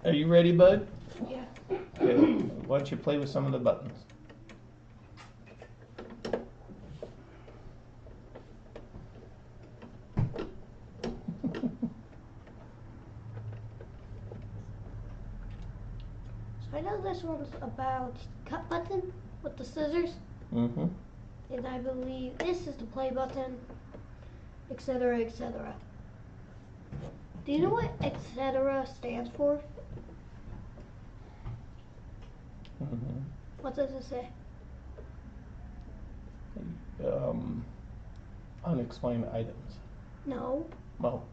Are you ready, bud? Yeah. Okay. Why don't you play with some of the buttons? So I know this one's about cut button with the scissors. Mm-hmm. And I believe this is the play button, etc., etc. Do you know what etc. stands for? Mm-hmm. What does it say? Unexplained items. No. Well.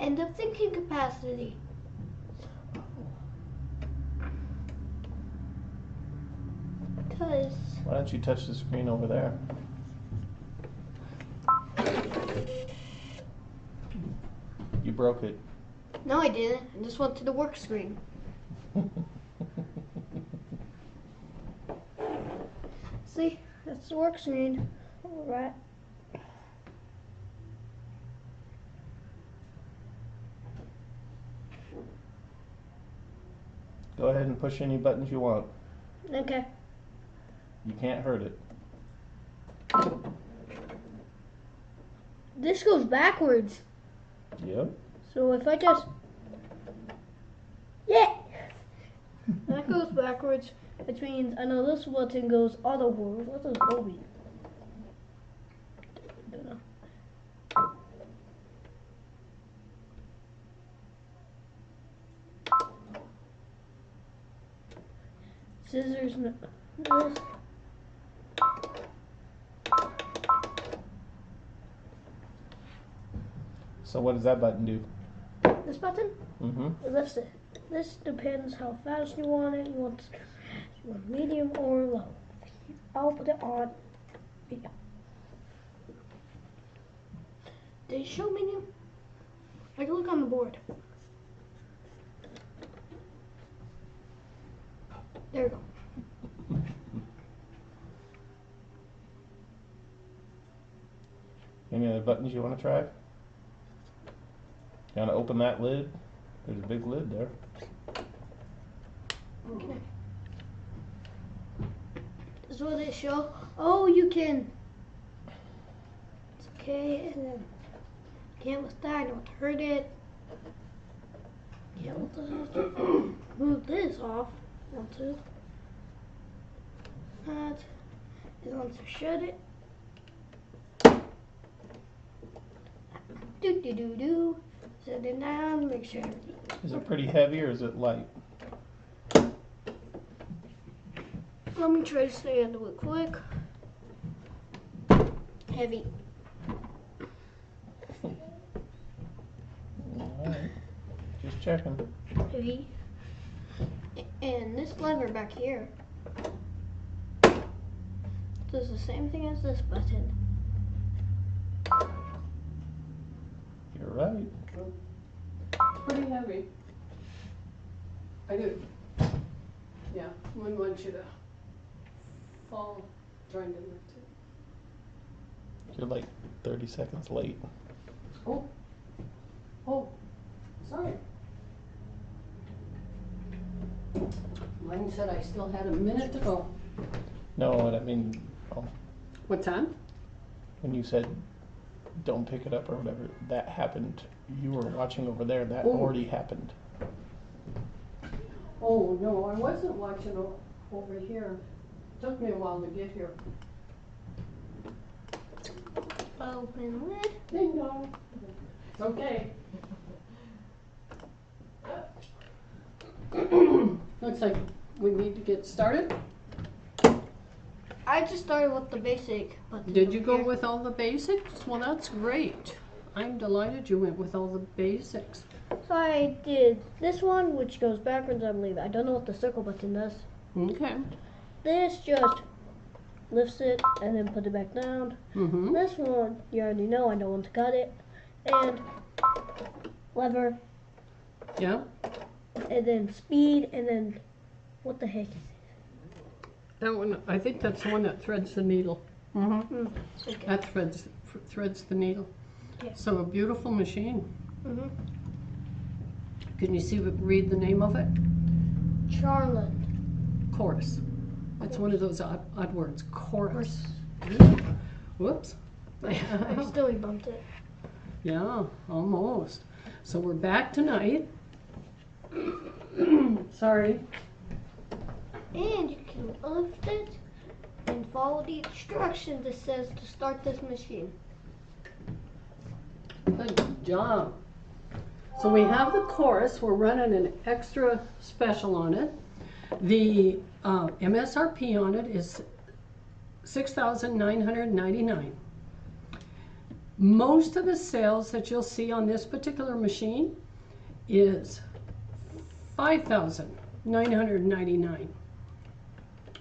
End of thinking capacity. Because Why don't you touch the screen over there? You broke it. no, I didn't. I just went to the work screen. See, that's the work screen. All right. Go ahead and push any buttons you want. Okay. You can't hurt it. This goes backwards. Yep. So if I just that goes backwards, which means I know this button goes auto forward. What does O mean? Don't know. Scissors. This. So what does that button do? This button? Mm-hmm. It lifts it. This depends how fast you want it. You want medium or low. I'll put it on medium. Did it show medium? I can look on the board. There we go. Any other buttons you want to try? You want to open that lid? There's a big lid there. Okay. This is what they show. Oh, you can. It's okay, and then can't lift that. I don't hurt it. Can't lift this. Move this off. Want to? That. And want to shut it. Do do do do. Set it down. Make sure. Is it pretty heavy or is it light? Let me try to stay under it quick. Heavy. Alright. Just checking. Heavy. And this lever back here does the same thing as this button. You're right. Pretty heavy. I do. Yeah, wouldn't want you to fall trying to lift it. You're like 30 seconds late. Oh, sorry. Mine said I still had a minute to go. No, I mean, oh, What time? when you said don't pick it up or whatever, that happened. You were watching over there. That Oh. already happened. Oh, no, I wasn't watching over here. Took me a while to get here. Open lid. Ding dong. It's okay. Looks like we need to get started. I just started with the basic button. Did you go here. with all the basics? Well, that's great. I'm delighted you went with all the basics. So I did this one, which goes backwards, I believe. I don't know what the circle button does. Okay. This just lifts it and then put it back down. Mm-hmm. This one, you already know, I don't want to cut it. And lever, Yeah. and then speed, and then what the heck is it? That one, I think that's the one that threads the needle. Mm-hmm. Okay. That threads the needle. Yeah. So a beautiful machine. Mm-hmm. Can you read the name of it? Charlotte. Chorus. It's one of those odd words. Chorus. Whoops. I still bumped it. Yeah, almost. So we're back tonight. Sorry. And you can lift it and follow the instructions that says to start this machine. Good job. So we have the chorus. We're running an extra special on it. The MSRP on it is $6,999. Most of the sales that you'll see on this particular machine is $5,999.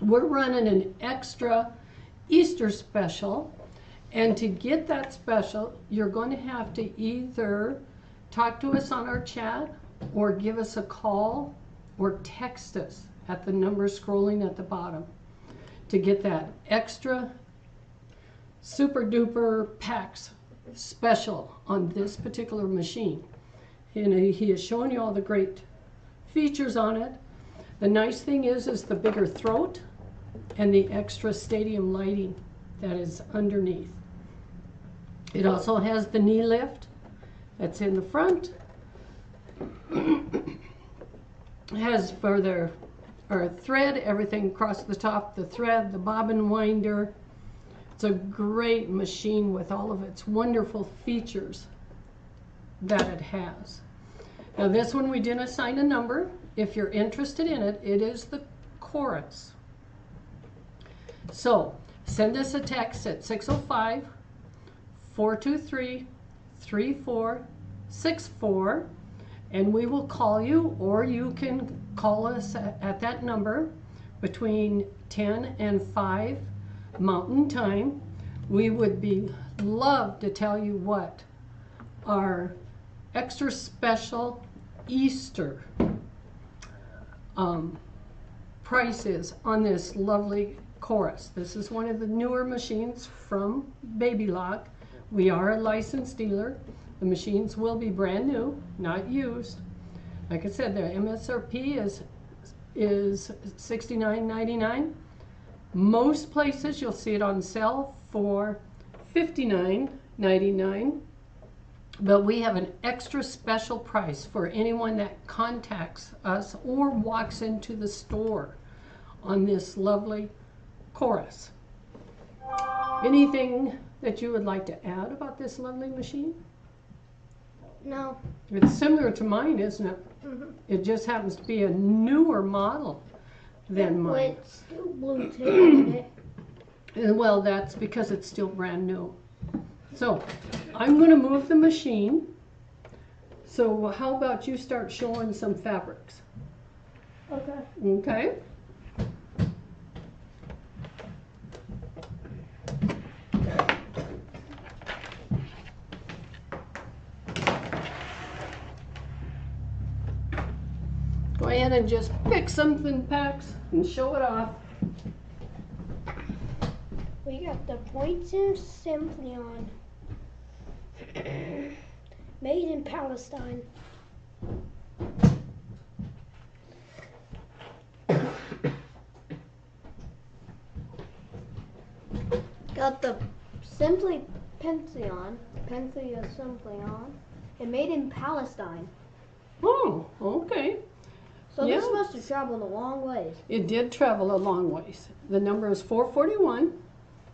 We're running an extra Easter special, and to get that special, you're going to have to either talk to us on our chat or give us a call or text us at the number scrolling at the bottom to get that extra super duper packs special on this particular machine. And he has shown you all the great features on it. The nice thing is the bigger throat and the extra stadium lighting that is underneath. It also has the knee lift that's in the front. It has further thread, everything across the top, the thread, the bobbin winder. It's a great machine with all of its wonderful features that it has. Now this one we didn't assign a number. If you're interested in it, it is the chorus. So send us a text at 605-423-3464 and we will call you, or you can call us at that number between 10 and 5 Mountain Time. We would love to tell you what our extra special Easter price is on this lovely chorus. This is one of the newer machines from Baby Lock. We are a licensed dealer. The machines will be brand new, not used. Like I said, their MSRP is $69.99. Most places you'll see it on sale for $59.99. But we have an extra special price for anyone that contacts us or walks into the store on this lovely chorus. Anything that you would like to add about this lovely machine? No. It's similar to mine, isn't it? Mm-hmm. It just happens to be a newer model than mine. It's still blue tape in it. Well, that's because it's still brand new. So I'm going to move the machine. So how about you start showing some fabrics? Okay. Okay. Go ahead and just pick something, Pax, and show it off. We got the Pointer Symphonion. Made in Palestine. Got the Simply Pension, Pensia Symphonion, and made in Palestine. Oh, okay. So Yeah. this must have traveled a long ways. It did travel a long ways. The number is 441.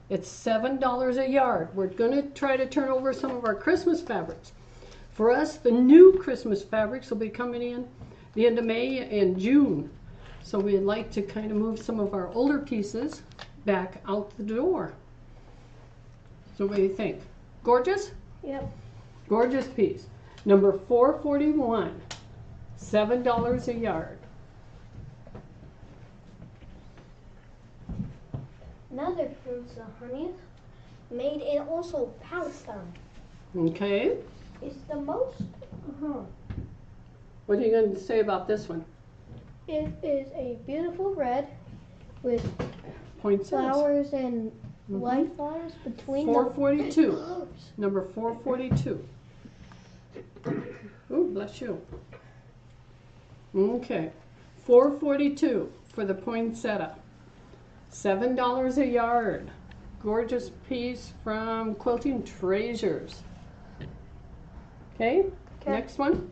It's $7 a yard. We're going to try to turn over some of our Christmas fabrics. For us, the new Christmas fabrics will be coming in the end of May and June. So we'd like to kind of move some of our older pieces back out the door. So what do you think? Gorgeous? Yep. Gorgeous piece. Number 441. $7 a yard. Another Prince of Honey, made in also Palestine. Okay. It's the most. What are you going to say about this one? It is a beautiful red with Poinsettias. flowers and white flowers between 442. the flowers. Number 442. Ooh, bless you. Okay. $4.42 for the poinsettia. $7 a yard. Gorgeous piece from Quilting Treasures. Okay, next one.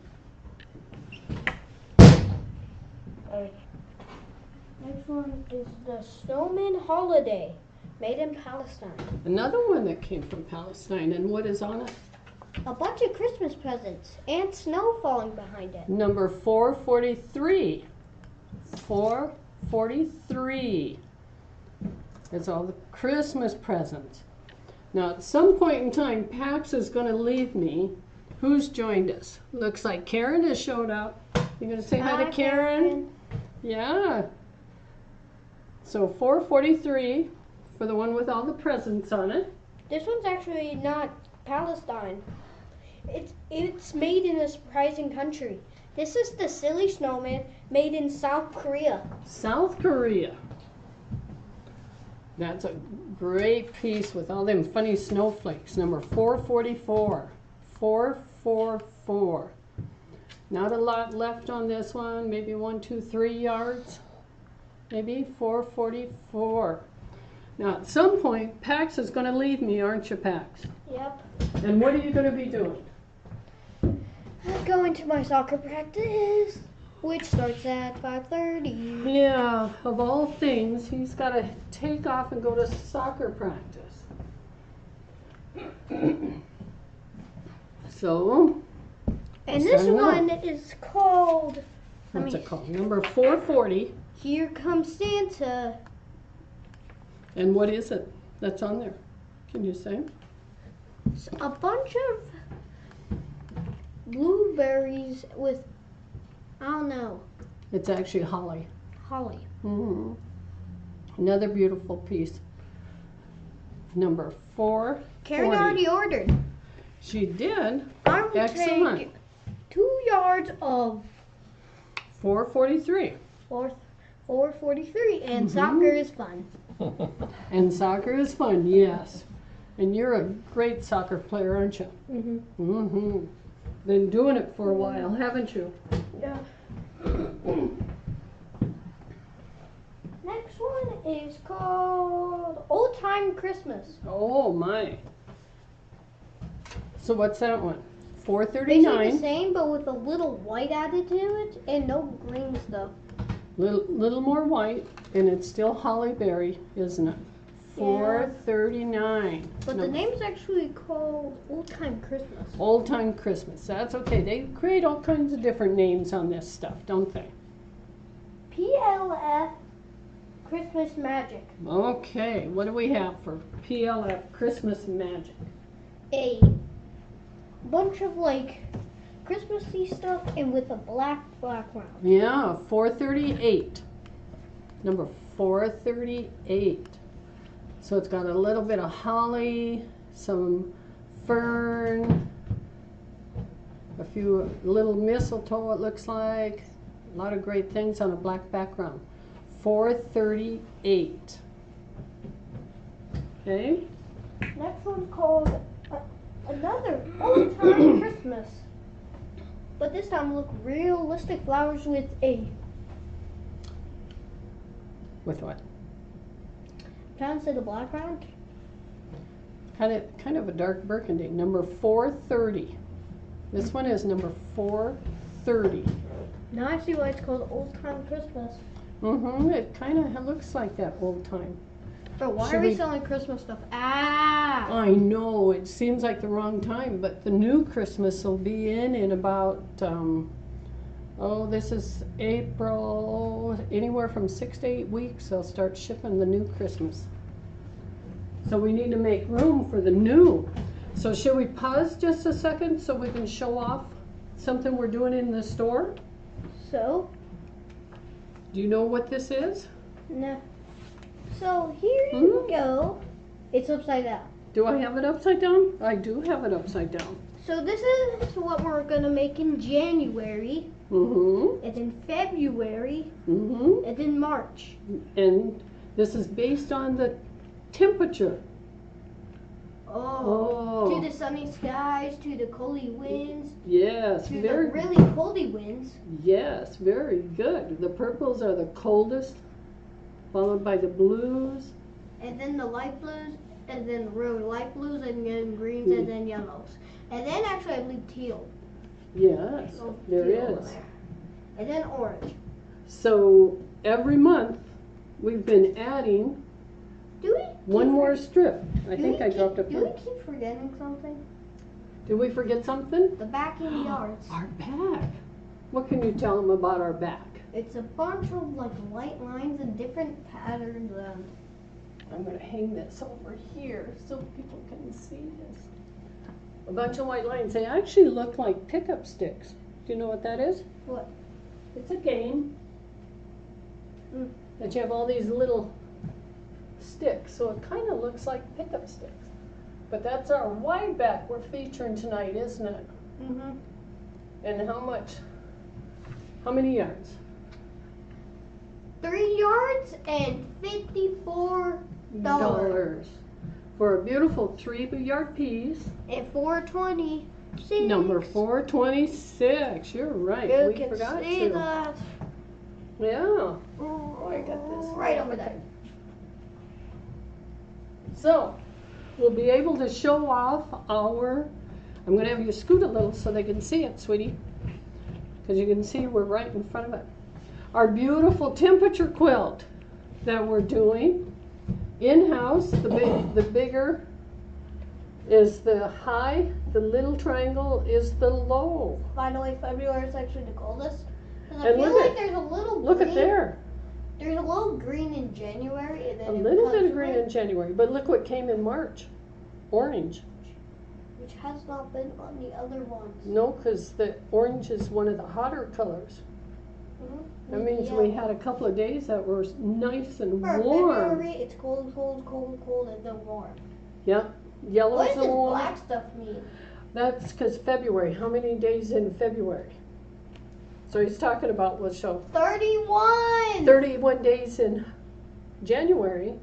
Next one is the Snowman Holiday, made in Palestine. Another one that came from Palestine. And what is on it? A bunch of Christmas presents and snow falling behind it. Number 443. 443. It's all the Christmas presents. Now, at some point in time, Pax is going to leave me. Who's joined us? Looks like Karen has showed up. You going to say hi to Karen? Yeah. So 443 for the one with all the presents on it. This one's actually not Palestine. It's made in a surprising country. This is the Silly Snowman made in South Korea. South Korea. That's a great piece with all them funny snowflakes. Number 444. 444. Not a lot left on this one. Maybe 1, 2, 3 yards. Maybe 444. Now at some point, Pax is going to leave me, aren't you, Pax? Yep. And what are you going to be doing? I'm going to my soccer practice, which starts at 5:30. Yeah, of all things, he's got to take off and go to soccer practice. So, And this sign up. one is called, What's it called? Number 440. Here Comes Santa. And what is it that's on there? Can you say? It's a bunch of blueberries with, I don't know, It's actually holly. holly. Hmm. Another beautiful piece. Number 440. Karen already ordered. She did. I will Excellent. take 2 yards of 443. 443, and soccer is fun. And soccer is fun, yes. And you're a great soccer player, aren't you? Mm-hmm. Mm-hmm. Been doing it for a while, haven't you? Yeah. Next one is called Old Time Christmas. Oh my. So what's that one? Basically the 439. same, but with a little white added to it and no green stuff. Little more white, and it's still holly berry, isn't it? Yeah. 439. But the name's actually called Old Time Christmas. Old Time Christmas. That's okay. They create all kinds of different names on this stuff, don't they? PLF Christmas Magic. Okay, what do we have for PLF Christmas Magic? A bunch of like Christmassy stuff and with a black background. Yeah, 438. Number 438. So it's got a little bit of holly, some fern, a few little mistletoe it looks like. A lot of great things on a black background. 438. Okay. Next one's called another Old Time Christmas. But this time look realistic flowers with a, With what? trying to say the background. Kind of a dark burgundy. Number 430. This one is number 430. Now I see why it's called Old Time Christmas. Mm-hmm. It kind of looks like that old time. But why Should are we we- selling Christmas stuff? Ah! I know, it seems like the wrong time, but the new Christmas will be in about, this is April, anywhere from 6 to 8 weeks, they'll start shipping the new Christmas. So we need to make room for the new. So should we pause just a second so we can show off something we're doing in the store? So, Do you know what this is? no. So here you go. It's upside down. Do I have it upside down? I do have it upside down. So this is what we're gonna make in January, Mm-hmm. and then February, Mm-hmm. and then March. And this is based on the temperature. Oh. To the sunny skies, to the coldy winds, Yes, to very the really coldy winds. Yes, very good. The purples are the coldest, followed by the blues. And then the light blues, and then really light blues, and then greens, and then yellows. And then actually I believe teal. Yes, there teal is. there. And then orange. So every month we've been adding one more strip. I think I dropped a Do we keep forgetting something? Did we forget something? The back in the yards. Our back. What can you tell them about our back? It's a bunch of like light lines and different patterns. I'm going to hang this over here so people can see this. A bunch of white lines. They actually look like pickup sticks. Do you know what that is? What? It's a game that you have all these little sticks, so it kind of looks like pickup sticks. But that's our wide back we're featuring tonight, isn't it? Mm-hmm. And how much? How many yards? 3 yards and $54 for a beautiful 3-yard piece. and 426. Number 426. You're right. You We can forgot see to. that. Yeah. I got this right over there. So, we'll be able to show off our, I'm going to have you scoot a little so they can see it, sweetie. Because you can see we're right in front of it. Our beautiful temperature quilt that we're doing in-house. The bigger is the high, the little triangle is the low. Finally, February is actually the coldest. Because I And feel look like at- there's a little Look green. at there. There's a little green in January, and then A it little bit becomes of green red, in January, but look what came in March. Orange. which has not been on the other ones. No, because the orange is one of the hotter colors. Mm-hmm. That means we had a couple of days that were nice and warm. February, it's cold, cold, cold, cold, and then warm. Yep. Yellow What is does the this warm. black stuff mean? That's because February. How many days in February? So he's talking about, let's show, 31! 31 days in January.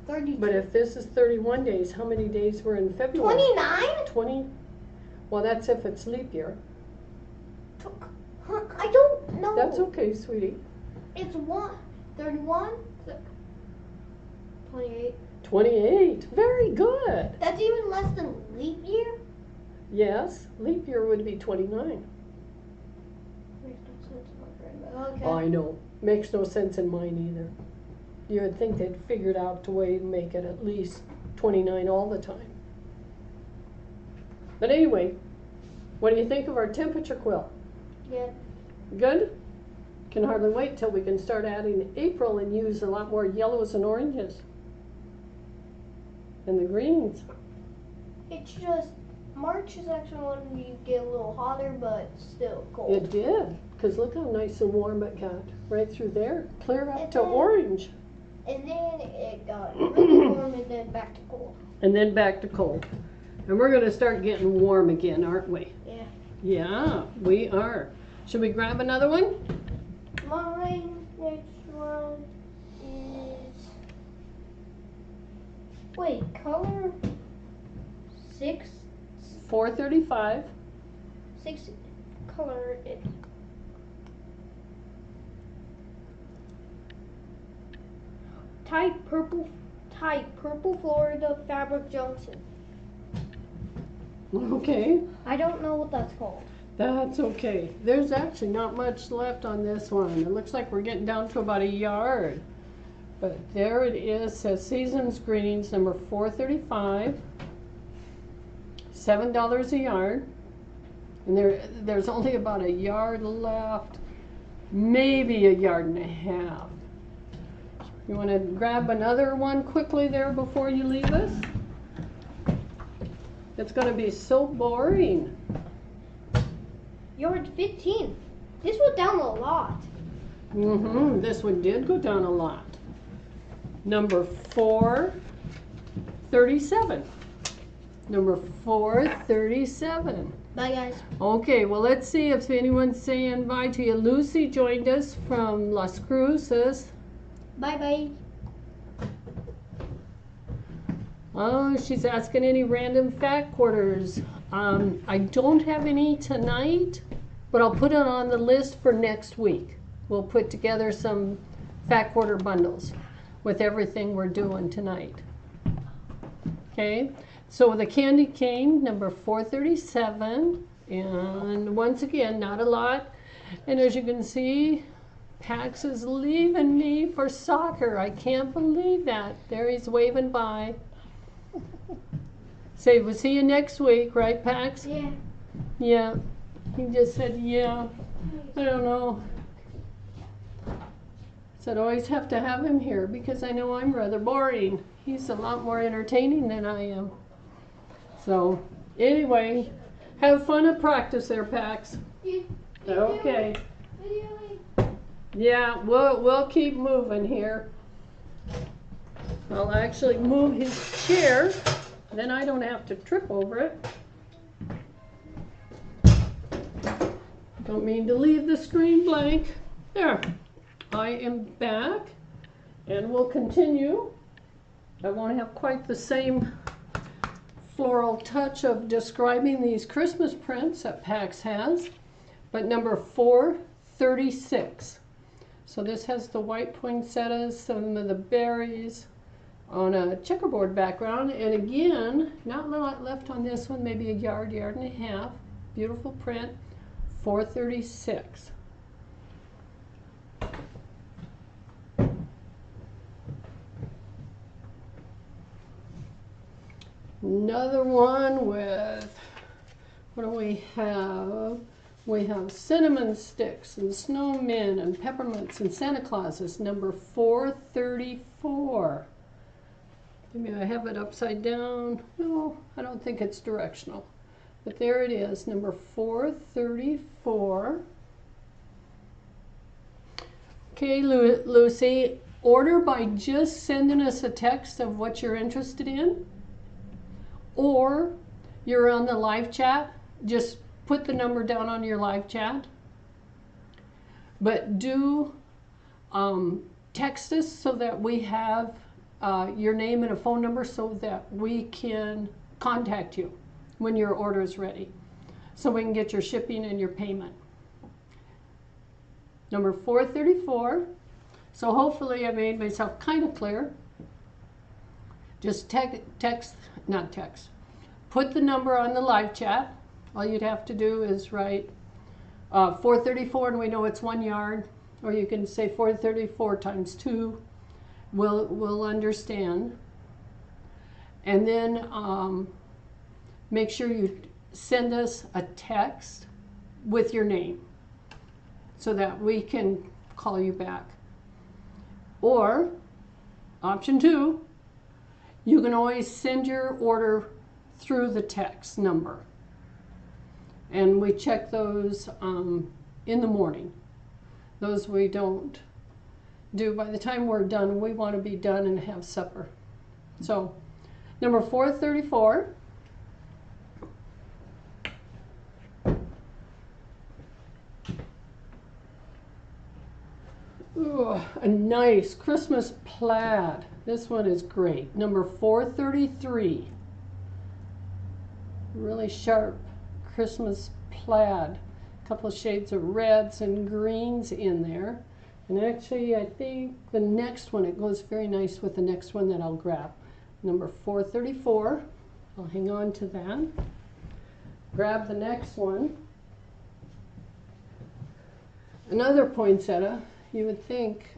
32. But if this is 31 days, how many days were in February? 29? 20? Well, that's if it's leap year. I don't know. That's okay, sweetie. It's 31? 28. 28. Very good. That's even less than leap year? Yes, leap year would be 29. Makes no sense in my brain, but okay. I know. Makes no sense in mine either. You would think they'd figured out a way to make it at least 29 all the time. But anyway, what do you think of our temperature quilt? Yeah. Good? Can hardly wait till we can start adding April and use a lot more yellows and oranges. And the greens. It's just, March is actually when you get a little hotter, but still cold. It did. Because look how nice and warm it got. Right through there. Clear up And to then- orange. And then it got really warm and then back to cold. And then back to cold. And we're going to start getting warm again, aren't we? Yeah. Yeah, we are. Should we grab another one? My next one is, wait, color 6, 435. color it. Type purple Florida Fabric Junction. Okay, I don't know what that's called. that's okay. There's actually not much left on this one. It looks like we're getting down to about a yard. But there it is, says Seasons Greetings number 435. $7 a yard. And there's only about a yard left. Maybe a yard and a half. You want to grab another one quickly there before you leave us? It's going to be so boring. Yard 15. This went down a lot. This one did go down a lot. Number 437. Number 437. Bye, guys. Okay, well, let's see if anyone's saying bye to you. Lucy joined us from Las Cruces. Bye, bye. Oh, she's asking any random fact quarters. I don't have any tonight, but I'll put it on the list for next week. We'll put together some fact quarter bundles with everything we're doing tonight. Okay, so the candy cane, number 437, and once again, not a lot. And as you can see, Pax is leaving me for soccer. I can't believe that. There he's waving by. Say, we'll see you next week, right, Pax? Yeah. Yeah. He just said, yeah. I don't know. Said, always have to have him here because I know I'm rather boring. He's a lot more entertaining than I am. So, anyway, have fun at practice there, Pax. Okay. Yeah, we'll keep moving here. I'll actually move his chair, then I don't have to trip over it. Don't mean to leave the screen blank. There, I am back, and we'll continue. I won't have quite the same floral touch of describing these Christmas prints that Pax has, but number 436. So this has the white poinsettias, some of the berries on a checkerboard background, and again, not a lot left on this one, maybe a yard and a half. Beautiful print, 436. Another one with, what do we have? We have cinnamon sticks and snowmen and peppermints and Santa Clauses, number 434. Maybe I have it upside down. No, I don't think it's directional. But there it is, number 434. Okay, Lucy, order by just sending us a text of what you're interested in, or you're on the live chat, just put the number down on your live chat. But do text us so that we have your name and a phone number so that we can contact you when your order is ready, so we can get your shipping and your payment. Number 434. So hopefully I made myself kind of clear. Just put the number on the live chat. All you'd have to do is write 434, and we know it's 1 yard, or you can say 434 times 2. We'll understand. And then make sure you send us a text with your name so that we can call you back. Or, option 2, you can always send your order through the text number. And we check those in the morning. Those we don't do. By the time we're done, we want to be done and have supper. So, number 434. Ooh, a nice Christmas plaid. This one is great. Number 433. Really sharp Christmas plaid. A couple of shades of reds and greens in there. And actually, I think the next one, it goes very nice with the next one that I'll grab. Number 434. I'll hang on to that. Grab the next one. Another poinsettia. You would think,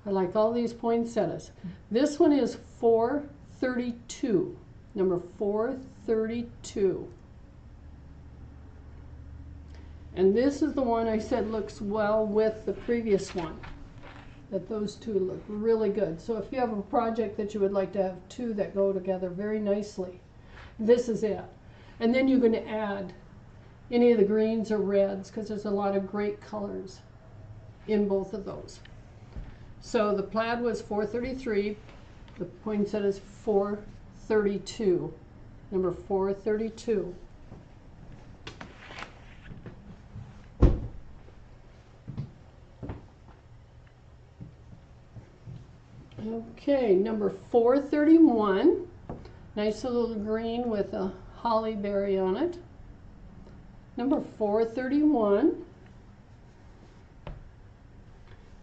I like all these poinsettias. This one is 432. Number 432. And this is the one I said looks well with the previous one. That those two look really good. So if you have a project that you would like to have two that go together very nicely, this is it. And then you're going to add any of the greens or reds, because there's a lot of great colors in both of those. So the plaid was 433. The poinsettia is 432. Number 432. Okay, number 431. Nice little green with a holly berry on it. Number 431.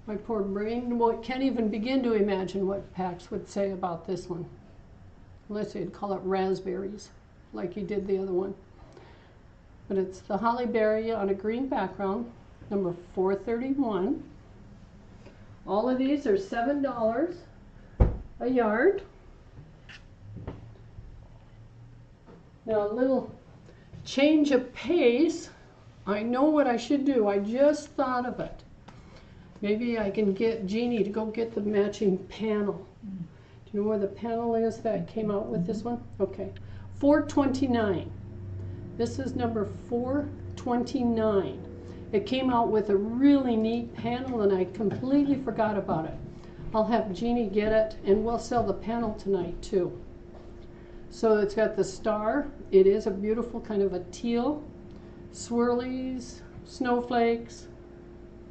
My poor brain can't even begin to imagine what Pax would say about this one. Unless he'd call it raspberries, like he did the other one. But it's the holly berry on a green background, number 431. All of these are $7 a yard. Now a little change of pace. I know what I should do. I just thought of it. Maybe I can get Jeannie to go get the matching panel. Do you know where the panel is that came out with this one? Okay, 429. This is number 429. It came out with a really neat panel and I completely forgot about it. I'll have Jeannie get it and we'll sell the panel tonight too. So it's got the star. It is a beautiful kind of a teal. Swirlies, snowflakes.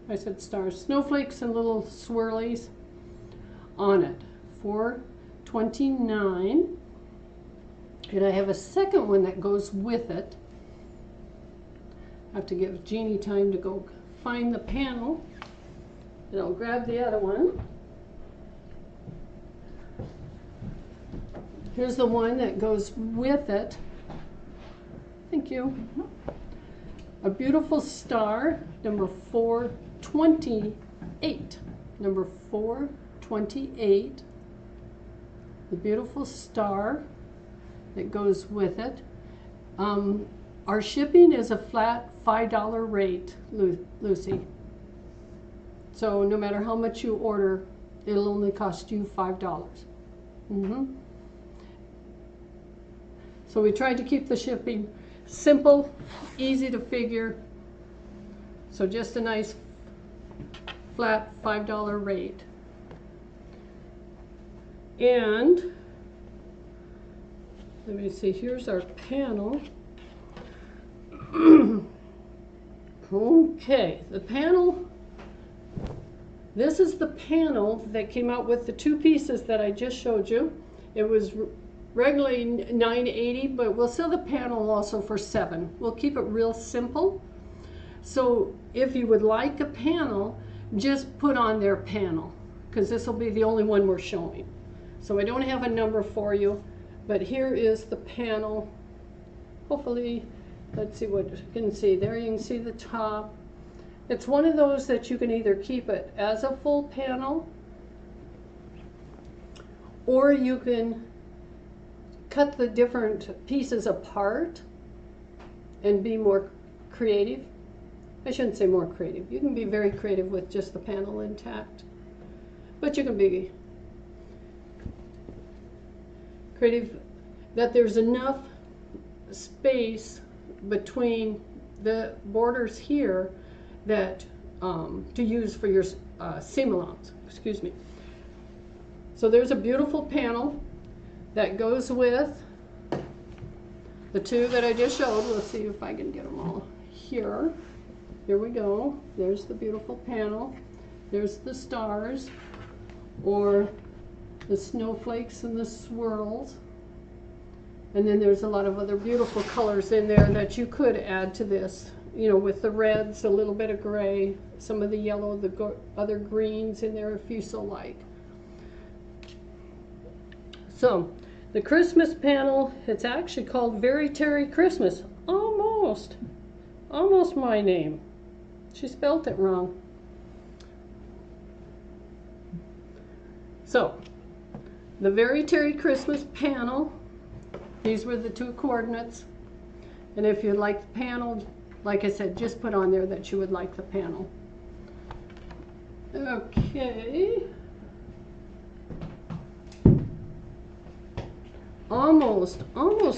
I said stars. Snowflakes and little swirlies on it. 429. And I have a second one that goes with it. I have to give Jeannie time to go find the panel. And I'll grab the other one. Here's the one that goes with it. Thank you. A beautiful star, number 428. Number 428. The beautiful star that goes with it. Our shipping is a flat $5 rate, Lucy. So no matter how much you order, it'll only cost you $5. So we tried to keep the shipping simple, easy to figure. So just a nice flat $5 rate. And let me see, here's our panel. Okay, the panel, this is the panel that came out with the two pieces that I just showed you. It was regularly $9.80, but we'll sell the panel also for $7. We'll keep it real simple. So if you would like a panel, just put on their panel, because this will be the only one we're showing. So I don't have a number for you, but here is the panel. Hopefully, let's see what you can see. There you can see the top. It's one of those that you can either keep it as a full panel, or you can cut the different pieces apart and be more creative. I shouldn't say more creative. You can be very creative with just the panel intact. But you can be creative that there's enough space between the borders here that to use for your seam-alongs. Excuse me. So there's a beautiful panel that goes with the two that I just showed. Let's see if I can get them all here. Here we go. There's the beautiful panel. There's the stars, or the snowflakes and the swirls. And then there's a lot of other beautiful colors in there that you could add to this. You know, with the reds, a little bit of gray, some of the yellow, the other greens in there if you so like. So, the Christmas panel, it's actually called Very Terry Christmas. Almost my name. She spelt it wrong. So, the Very Terry Christmas panel, these were the two coordinates. And if you'd like the panel, like I said, just put on there that you would like the panel. Okay. Almost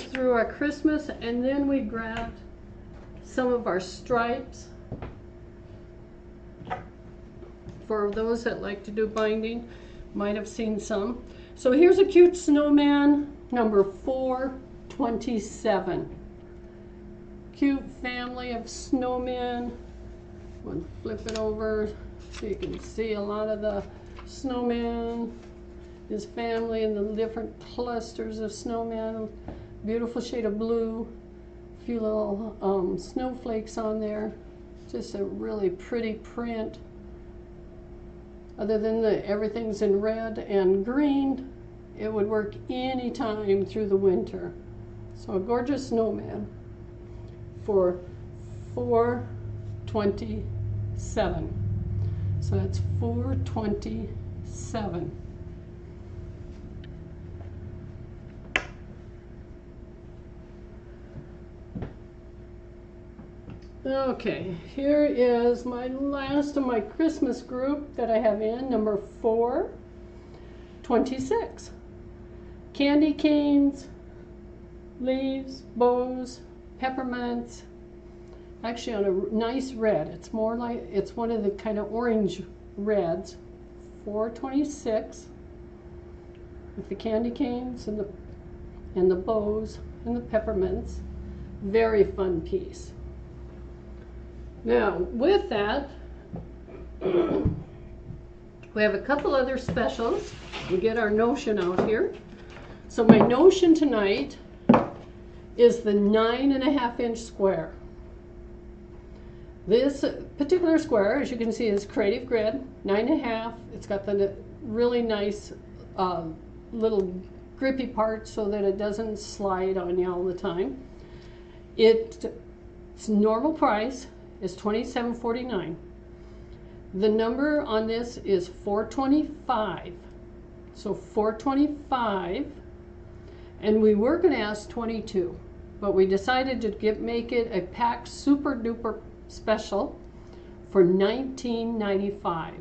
through our Christmas, and then we grabbed some of our stripes for those that like to do binding. Might have seen some. So here's a cute snowman, number 427. Cute family of snowmen. We'll flip it over so you can see a lot of the snowmen. his family and the different clusters of snowmen. Beautiful shade of blue, a few little snowflakes on there. Just a really pretty print. Other than everything's in red and green, it would work any time through the winter. So a gorgeous snowman for $4.27. So that's $4.27. Okay, here is my last of my Christmas group that I have in, number 426. Candy canes, leaves, bows, peppermints, actually on a nice red. It's more like, it's one of the kind of orange reds. 426 with the candy canes and the bows and the peppermints. Very fun piece. Now, with that, we have a couple other specials. We get our notion out here. So my notion tonight is the 9.5-inch square. This particular square, as you can see, is Creative Grid, 9.5. It's got the really nice little grippy part so that it doesn't slide on you all the time. Its normal price is $27.49. The number on this is 425. So 425, and we were going to ask 22, but we decided to make it a pack super duper special for $19.95.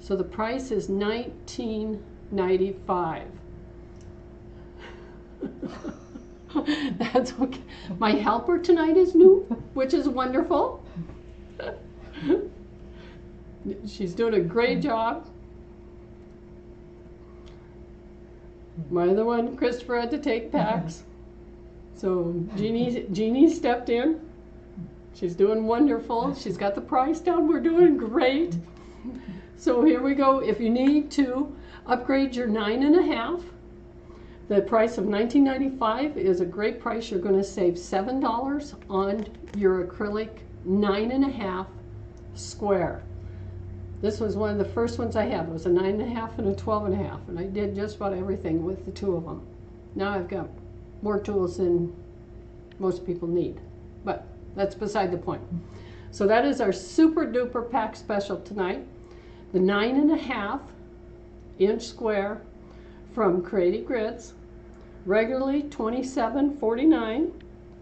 So the price is $19.95. That's okay. My helper tonight is new, which is wonderful. She's doing a great job. My other one, Christopher, had to take packs. So Jeannie stepped in. She's doing wonderful. She's got the price down. We're doing great. So here we go. If you need to upgrade your 9.5, the price of $19.95 is a great price. You're going to save $7 on your acrylic 9.5 square. This was one of the first ones I had. It was a 9.5 and a 12.5, and I did just about everything with the two of them. Now I've got more tools than most people need, but that's beside the point. So that is our super duper pack special tonight. The 9.5-inch square from Creative Grids, regularly $27.49,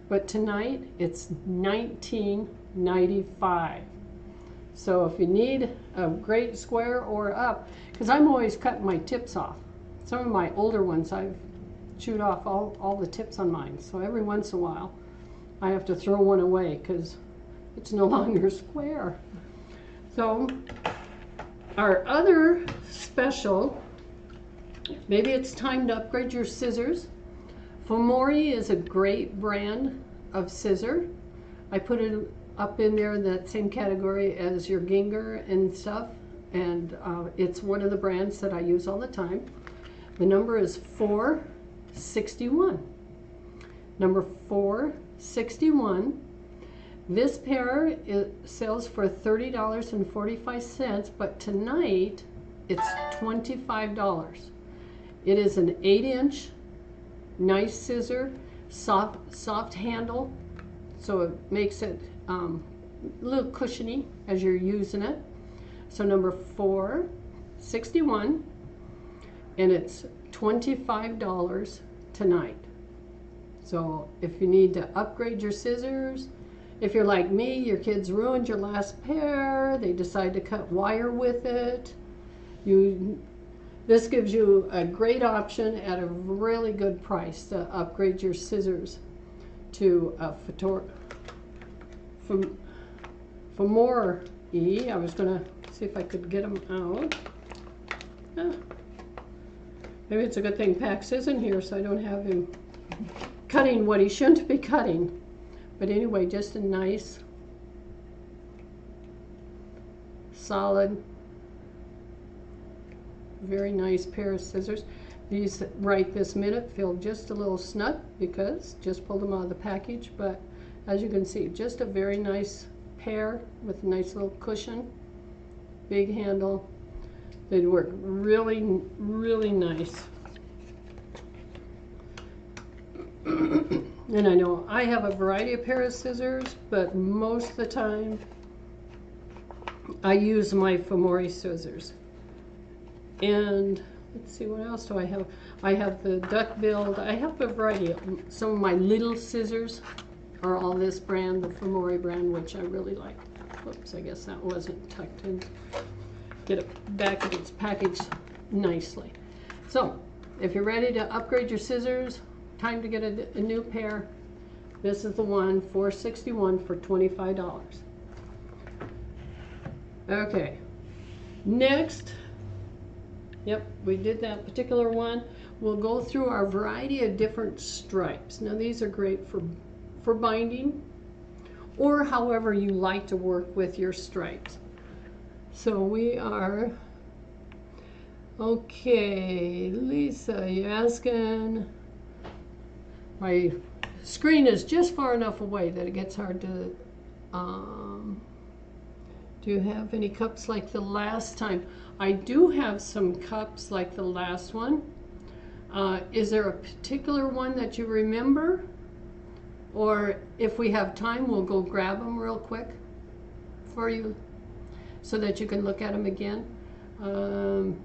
but tonight it's $19.95. So if you need a great square or up, because I'm always cutting my tips off. Some of my older ones I've chewed off all the tips on mine. So every once in a while I have to throw one away because it's no longer square. So our other special, maybe it's time to upgrade your scissors. Fomori is a great brand of scissor. I put it up in there in that same category as your Ginger and stuff, and it's one of the brands that I use all the time. The number is 461. Number 461. This pair sells for $30.45, but tonight it's $25. It is an 8-inch, nice scissor, soft handle, so it makes it a little cushiony as you're using it. So number 461, and it's $25 tonight. So if you need to upgrade your scissors, if you're like me, your kids ruined your last pair, they decide to cut wire with it, this gives you a great option at a really good price to upgrade your scissors to a Fomori. I was going to see if I could get them out. Maybe it's a good thing Pax isn't here so I don't have him cutting what he shouldn't be cutting. But anyway, just a nice, solid, Very nice pair of scissors. These right this minute feel just a little snug because just pulled them out of the package, but as you can see, just a very nice pair with a nice little cushion, big handle. They'd work really, really nice. And I know I have a variety of pair of scissors, but most of the time I use my Famori scissors. And let's see, what else do I have? I have the duck-billed. I have a variety of them. Some of my little scissors are all this brand, the Famori brand, which I really like. Whoops, I guess that wasn't tucked in. Get it back in its package nicely. So, if you're ready to upgrade your scissors, time to get a new pair. This is the one, $461 for $25. Okay, next, yep, we did that particular one. We'll go through our variety of different stripes. Now these are great for binding or however you like to work with your stripes. So we are, okay, Lisa, you're asking, my screen is just far enough away that it gets hard to, do you have any cups like the last time? I do have some cups like the last one. Is there a particular one that you remember? Or if we have time, we'll go grab them real quick for you so that you can look at them again. I'm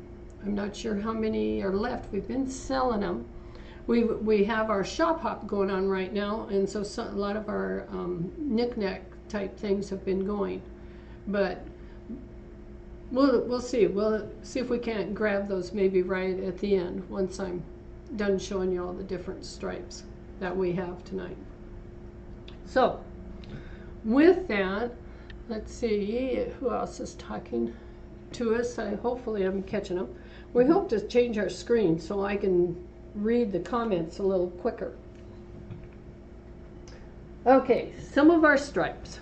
not sure how many are left. We've been selling them. We have our shop hop going on right now, and so a lot of our knick-knack type things have been going. But we'll see. We'll see if we can't grab those maybe right at the end once I'm done showing you all the different stripes that we have tonight. So with that, let's see who else is talking to us. Hopefully I'm catching them. We hope to change our screen so I can read the comments a little quicker. Okay, some of our stripes.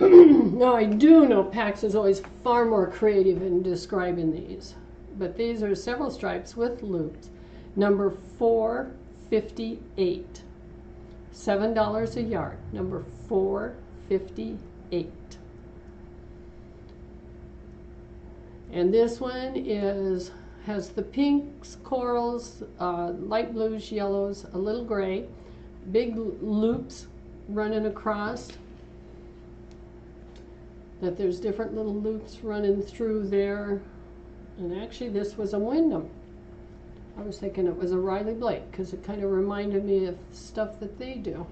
Now I do know PAX is always far more creative in describing these, but these are several stripes with loops. Number 458, $7 a yard. Number 458. And this one has the pinks, corals, light blues, yellows, a little gray, big loops running across. That there's different little loops running through there. And actually this was a Wyndham. I was thinking it was a Riley Blake because it kind of reminded me of stuff that they do.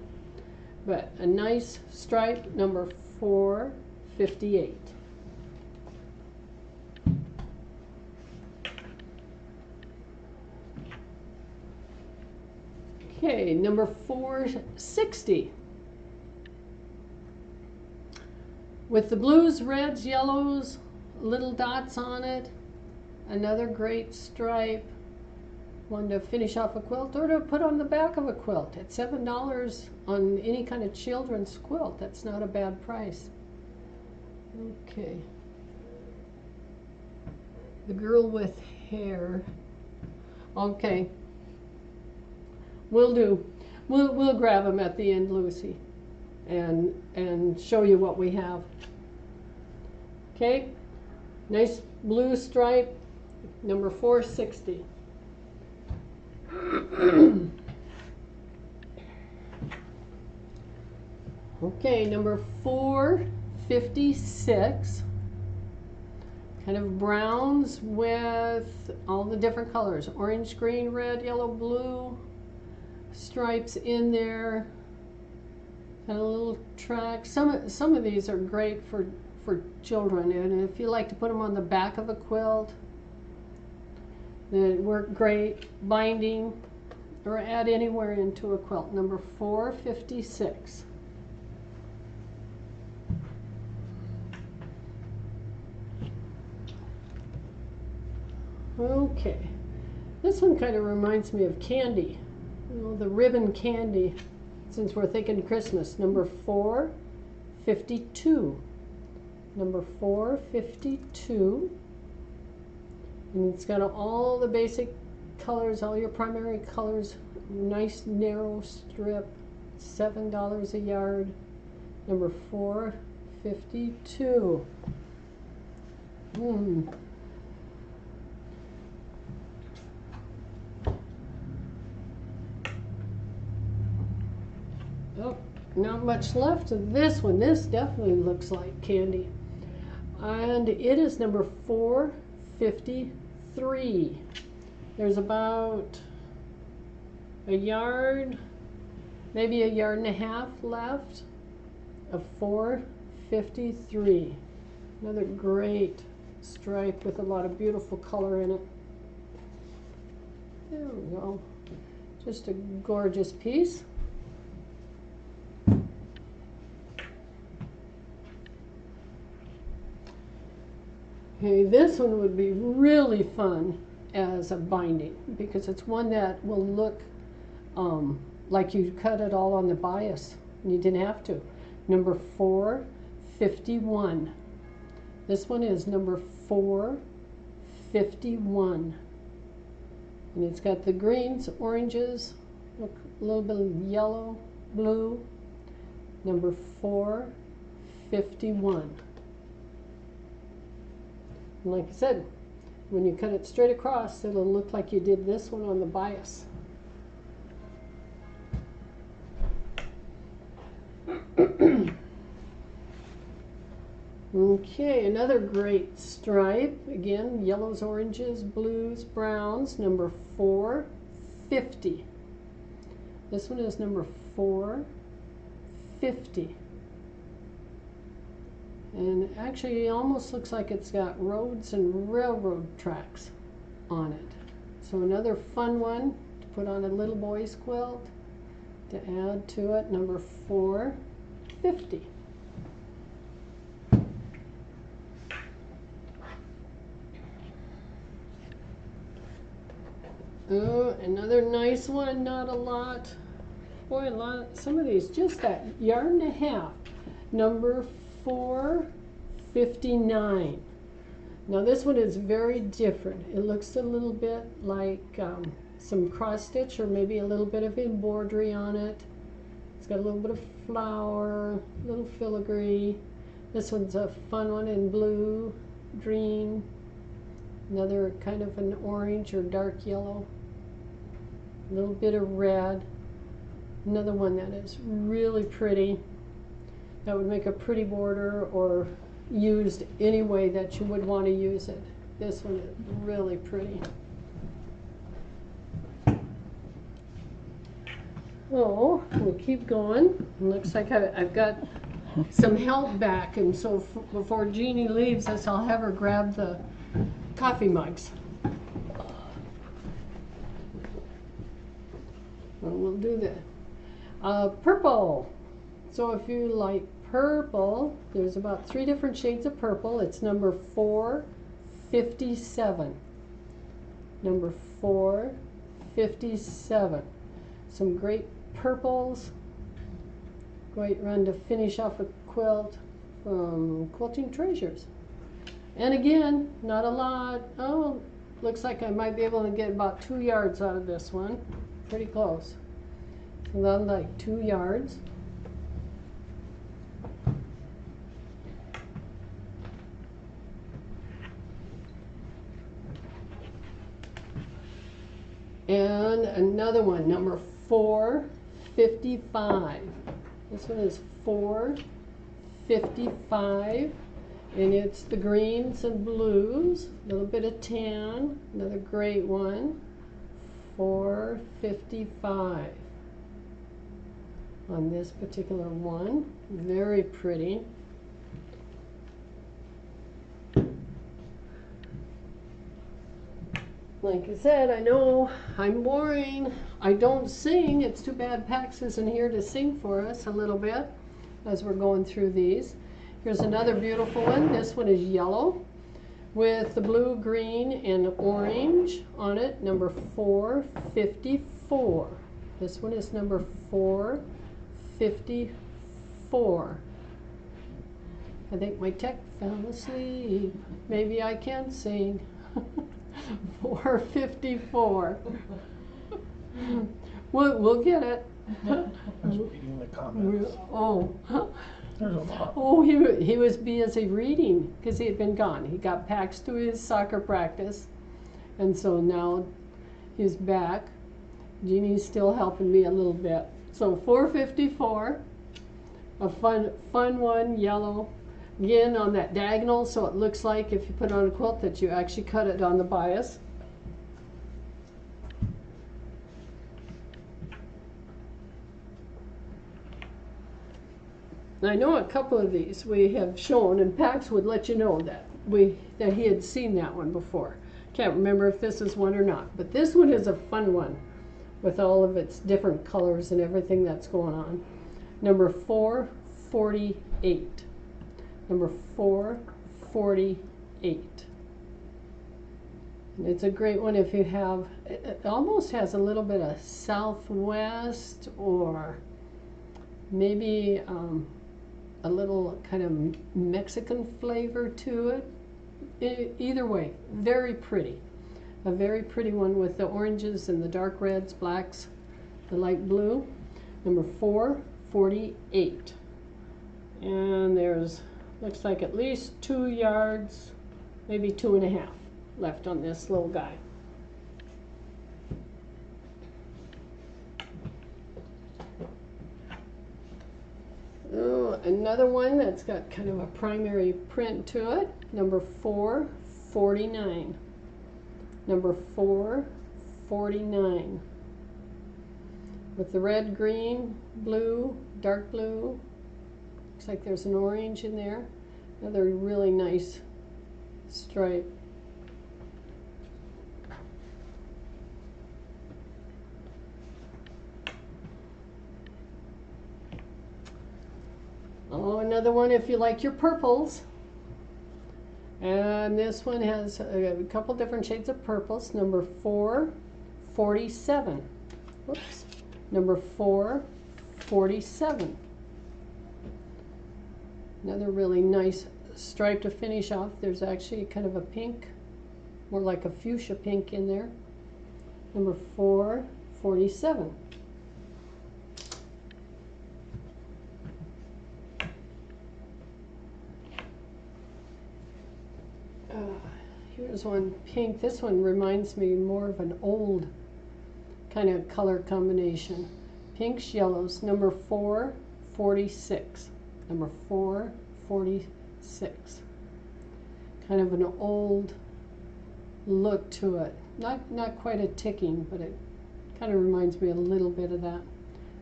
But a nice stripe, number 458. Okay, number 460. With the blues, reds, yellows, little dots on it. Another great stripe. One to finish off a quilt or to put on the back of a quilt. At $7 on any kind of children's quilt. That's not a bad price. Okay. The girl with hair. Okay. We'll do. We'll grab them at the end, Lucy, and show you what we have. Okay, nice blue stripe, number 460. Okay, number 456. Kind of browns with all the different colors: orange, green, red, yellow, blue. Stripes in there, and a little track. Some of these are great for children, and if you like to put them on the back of a quilt, they work great binding or add anywhere into a quilt. Number 456. Okay, this one kind of reminds me of candy. You know, the ribbon candy, since we're thinking Christmas. Number 452. Number 452. And it's got all the basic colors, all your primary colors, nice narrow strip, $7 a yard, number 452. Oh, not much left of this one. This definitely looks like candy. And it is number 453. There's about a yard, maybe a yard and a half left of 453. Another great stripe with a lot of beautiful color in it. There we go. Just a gorgeous piece. Okay, this one would be really fun as a binding because it's one that will look like you cut it all on the bias and you didn't have to. Number 451. This one is number 451. And it's got the greens, oranges, look, a little bit of yellow, blue. Number 451. And like I said, when you cut it straight across, it'll look like you did this one on the bias. Okay, another great stripe. Again, yellows, oranges, blues, browns. Number 450. This one is number 450. And actually it almost looks like it's got roads and railroad tracks on it. So another fun one to put on a little boy's quilt to add to it, number 450. Oh, another nice one, not a lot. Boy, a lot, some of these, just that yard and a half. Number 459. Now this one is very different. It looks a little bit like some cross stitch or maybe a little bit of embroidery on it. It's got a little bit of flower, a little filigree. This one's a fun one in blue, green, another kind of an orange or dark yellow, a little bit of red. Another one that is really pretty. That would make a pretty border or used any way that you would want to use it. This one is really pretty. Oh, we'll keep going. Looks like I've got some help back, and so before Jeannie leaves us, I'll have her grab the coffee mugs. And we'll do that. Purple. So if you like purple, there's about 3 different shades of purple. It's number 457. Number 457. Some great purples. Great run to finish off a quilt from Quilting Treasures. And again, not a lot. Oh, looks like I might be able to get about 2 yards out of this one. Pretty close. So then like 2 yards. And another one, number 455. This one is 455, and it's the greens and blues, a little bit of tan, another great one, 455 on this particular one. Very pretty. Like I said, I know I'm boring. I don't sing. It's too bad Pax isn't here to sing for us a little bit as we're going through these. Here's another beautiful one. This one is yellow with the blue, green, and orange on it. Number 454. This one is number 454. I think my tech fell asleep. Maybe I can sing. 454. We'll get it. I was reading the comments. Oh. There's a lot. Oh, he was busy reading because he had been gone. He got packed to his soccer practice, and so now he's back. Jeannie's still helping me a little bit. So 454, a fun one, yellow. Again, on that diagonal, so it looks like if you put it on a quilt that you actually cut it on the bias. I know a couple of these we have shown, and Pax would let you know that he had seen that one before. Can't remember if this is one or not, but this one is a fun one with all of its different colors and everything that's going on. Number 448. Number 448. And it's a great one if you have, it almost has a little bit of Southwest or maybe a little kind of Mexican flavor to it. Either way, very pretty. A very pretty one with the oranges and the dark reds, blacks, the light blue. Number 448. And there's, looks like at least 2 yards, maybe 2.5 left on this little guy. Oh, another one that's got kind of a primary print to it. Number 449. Number 449. With the red, green, blue, dark blue. Looks like there's an orange in there. Another really nice stripe. Oh, another one if you like your purples. And this one has a couple different shades of purples. Number 447. Whoops. Number 447. Another really nice stripe to finish off. There's actually kind of a pink, more like a fuchsia pink in there. Number 447. Here's one pink. This one reminds me more of an old kind of color combination. Pinks, yellows. Number 446. Number 446. Kind of an old look to it. Not quite a ticking, but it kind of reminds me a little bit of that.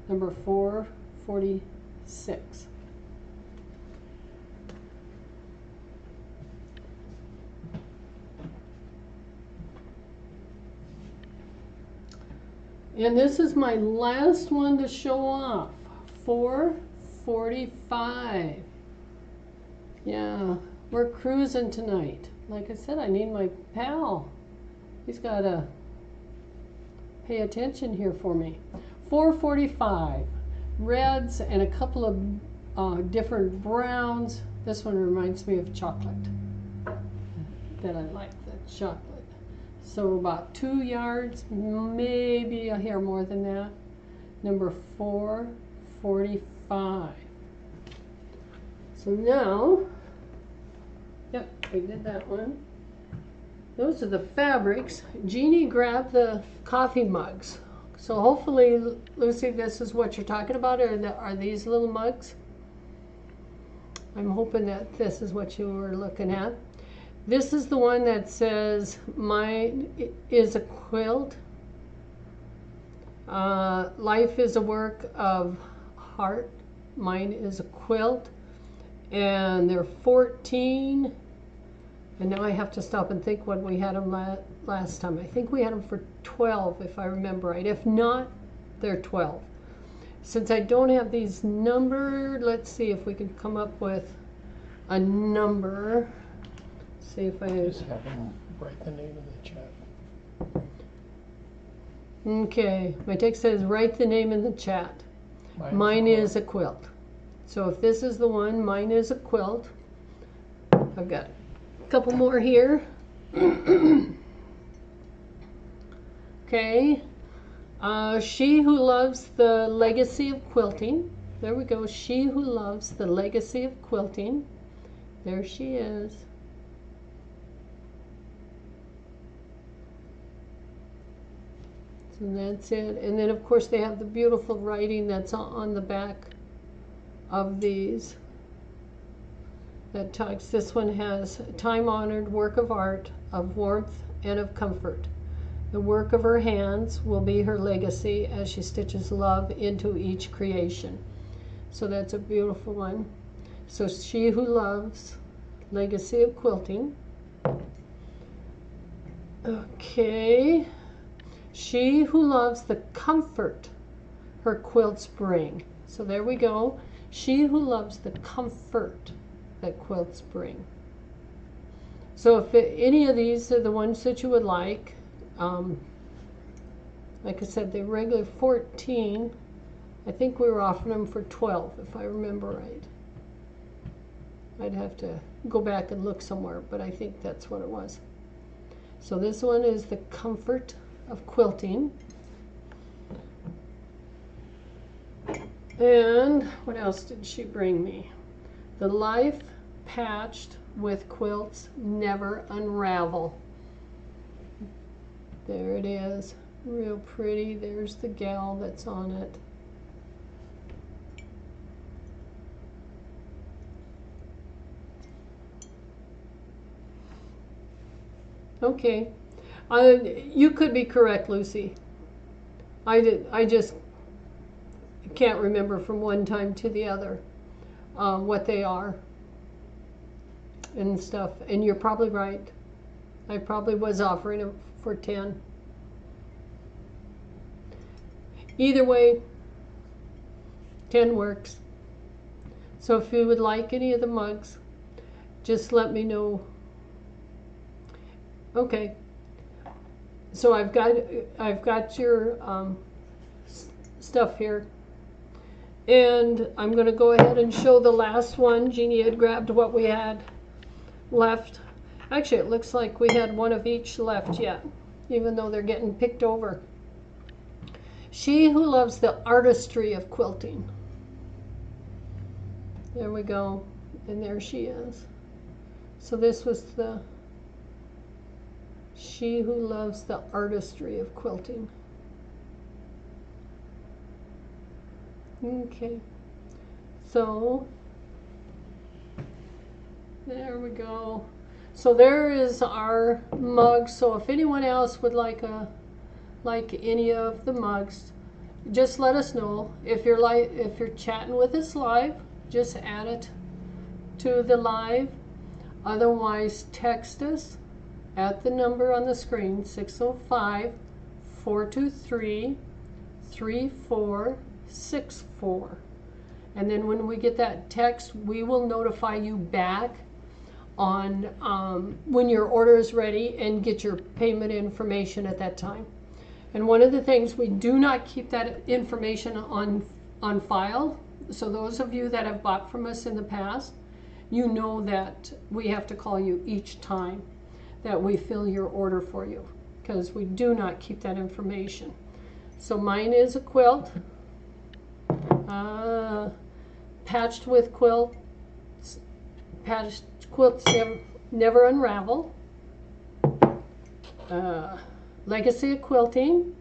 Number 446. And this is my last one to show off. 445. Yeah, we're cruising tonight. Like I said, I need my pal. He's got to pay attention here for me. 445. Reds and a couple of different browns. This one reminds me of chocolate. That I like, the chocolate. So about 2 yards, maybe a hair more than that. Number 445. So now, yep, we did that one. Those are the fabrics. Jeannie grabbed the coffee mugs. So hopefully, Lucy, this is what you're talking about, are these little mugs? I'm hoping that this is what you were looking at. This is the one that says, mine is a quilt. Life is a work of heart. Mine is a quilt. And they're 14. And now I have to stop and think when we had them last time. I think we had them for 12, if I remember right. If not, they're 12. Since I don't have these numbered, let's see if we can come up with a number. See if I Just have them write the name in the chat. Okay, my text says write the name in the chat. Mine is a quilt. So if this is the one, mine is a quilt. I've got a couple more here. Okay. She who loves the legacy of quilting. There we go. She who loves the legacy of quilting. There she is. So that's it. And then of course they have the beautiful writing that's on the back of these. That talks, this one has time-honored work of art, of warmth and of comfort. The work of her hands will be her legacy as she stitches love into each creation. So that's a beautiful one. So she who loves legacy of quilting. Okay. She who loves the comfort her quilts bring. So there we go. She who loves the comfort that quilts bring. So if any of these are the ones that you would like I said, they're regular 14. I think we were offering them for 12, if I remember right. I'd have to go back and look somewhere, but I think that's what it was. So this one is the comfort of quilting. And what else did she bring me? The life patched with quilts never unravel. There it is, real pretty. There's the gal that's on it. Okay, you could be correct, Lucy. I just can't remember from one time to the other what they are and stuff. And you're probably right. I probably was offering them for 10. Either way, 10 works. So if you would like any of the mugs, just let me know. Okay. So I've got your stuff here. And I'm going to go ahead and show the last one. Jeannie had grabbed what we had left. Actually, it looks like we had one of each left yet, even though they're getting picked over. She who loves the artistry of quilting. There we go. And there she is. So this was the She who loves the artistry of quilting. Okay. So there we go. So there is our mug. So if anyone else would like any of the mugs, just let us know. If you're chatting with us live, just add it to the live. Otherwise, text us at the number on the screen, 605-423-3464. And then when we get that text, we will notify you back on when your order is ready and get your payment information at that time. And one of the things, we do not keep that information on file. So those of you that have bought from us in the past, you know that we have to call you each time that we fill your order for you, because we do not keep that information. So mine is a quilt, patched with quilt. Patched quilts never unravel. Legacy of quilting.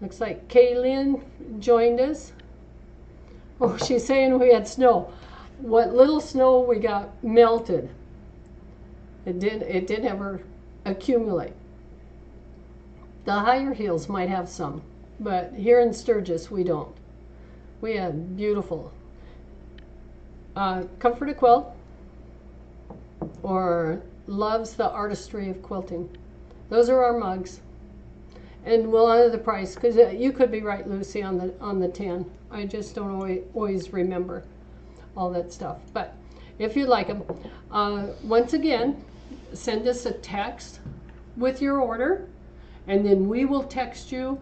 Looks like Kaylin joined us. Oh, she's saying we had snow. What little snow we got melted. It didn't ever accumulate. The higher hills might have some, but here in Sturgis we don't. We had beautiful comfort of quilt, or loves the artistry of quilting. Those are our mugs. And we'll honor the price, because you could be right, Lucy, on the 10. I just don't always remember all that stuff. But if you like them, once again, send us a text with your order, and then we will text you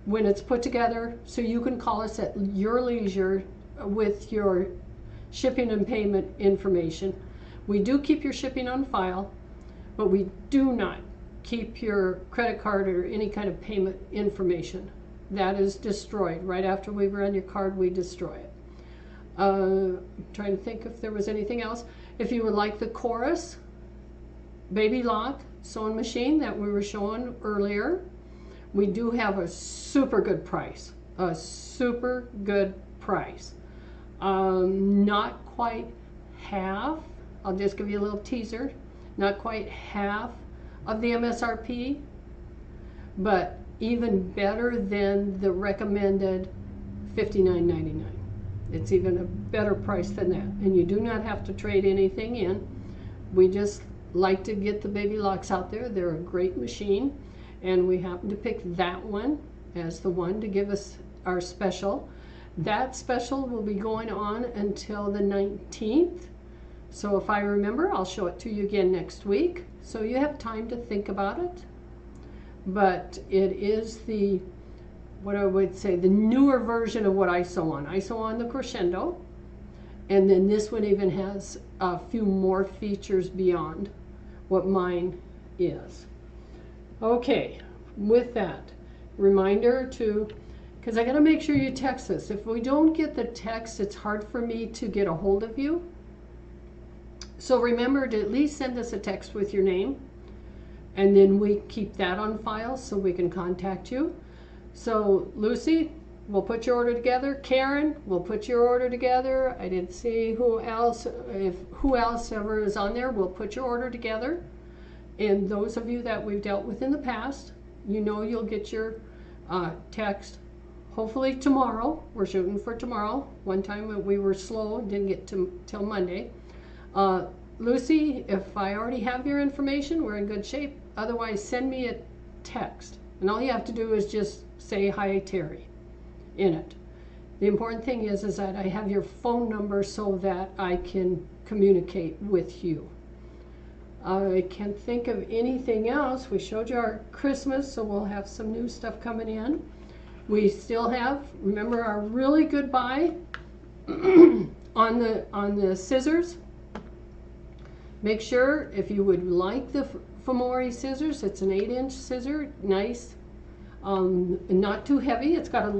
when it's put together, so you can call us at your leisure with your shipping and payment information. We do keep your shipping on file, but we do not keep your credit card or any kind of payment information. That is destroyed. Right after we run your card, we destroy it. Trying to think if there was anything else. If you would like the Chorus baby lock sewing machine that we were showing earlier, we do have a super good price. A super good price. Not quite half, I'll just give you a little teaser, not quite half of the MSRP, but even better than the recommended $59.99. It's even a better price than that, and you do not have to trade anything in. We just like to get the baby locks out there. They're a great machine, and we happen to pick that one as the one to give us our special. That special will be going on until the 19th. So if I remember, I'll show it to you again next week. So you have time to think about it. But it is the, what I would say, the newer version of what I sew on. I sew on the Crescendo. And then this one even has a few more features beyond what mine is. Okay, with that, reminder to, because I got to make sure you text us. If we don't get the text, it's hard for me to get a hold of you. So remember to at least send us a text with your name, and then we keep that on file so we can contact you. So Lucy, we'll put your order together. Karen, we'll put your order together. I didn't see who else, if who else ever is on there, we'll put your order together. And those of you that we've dealt with in the past, you know you'll get your text hopefully tomorrow. We're shooting for tomorrow. One time we were slow, didn't get to till Monday. Lucy, if I already have your information, we're in good shape. Otherwise, send me a text. And all you have to do is just say, "Hi, Terry," in it. The important thing is that I have your phone number so that I can communicate with you. I can't think of anything else. We showed you our Christmas, so we'll have some new stuff coming in. We still have, remember, our really good buy on the scissors. Make sure, if you would like the Famori scissors, it's an 8-inch scissor, nice, not too heavy. It's got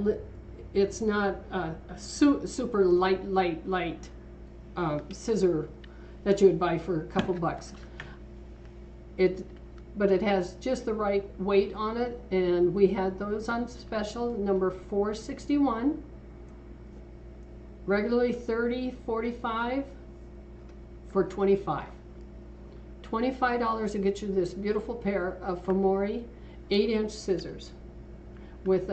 it's not a super light scissor that you would buy for a couple bucks. But it has just the right weight on it, and we had those on special, number 461, regularly $30.45 for $25. $25 to get you this beautiful pair of Famori 8-inch scissors with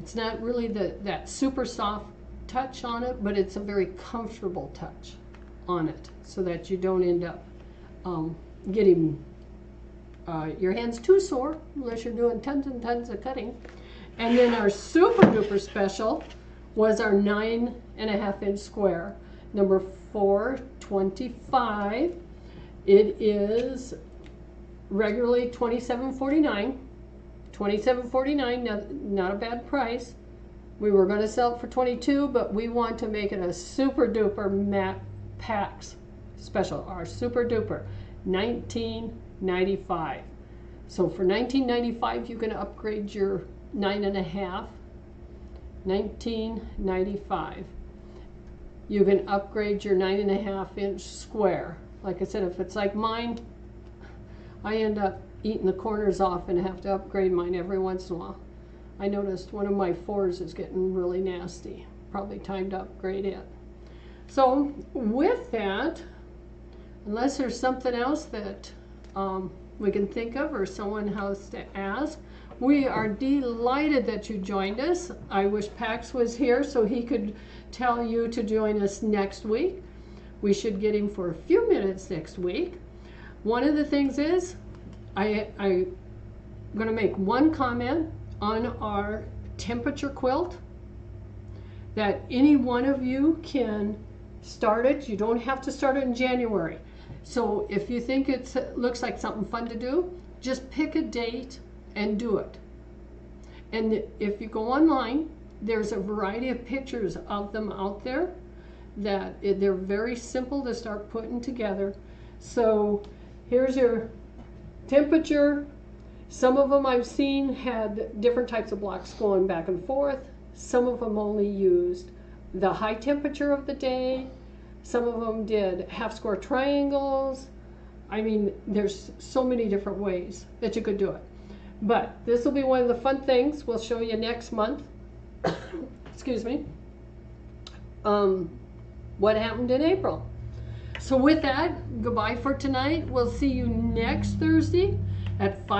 it's not really that super soft touch on it, but it's a very comfortable touch on it, so that you don't end up getting your hands too sore unless you're doing tons and tons of cutting. And then our super duper special was our 9.5-inch square, number 425. It is regularly $27.49. $27.49, not a bad price. We were going to sell it for $22, but we want to make it a super duper packs special. Our super duper, $19.95. So for $19.95, you can upgrade your 9.5. $19.95. You can upgrade your 9.5-inch square. Like I said, if it's like mine, I end up eating the corners off and have to upgrade mine every once in a while. I noticed one of my 4s is getting really nasty. Probably time to upgrade it. So with that, unless there's something else that we can think of or someone has to ask, we are delighted that you joined us. I wish Pax was here so he could tell you to join us next week. We should get him for a few minutes next week. One of the things is, I'm going to make one comment on our temperature quilt, that any one of you can start it. You don't have to start it in January. So if you think it looks like something fun to do, just pick a date and do it. And if you go online, there's a variety of pictures of them out there that they're very simple to start putting together. So here's your temperature. Some of them I've seen had different types of blocks going back and forth. Some of them only used the high temperature of the day. Some of them did half square triangles. I mean, there's so many different ways that you could do it. But this will be one of the fun things we'll show you next month. Excuse me. What happened in April. So with that, goodbye for tonight. We'll see you next Thursday at 5.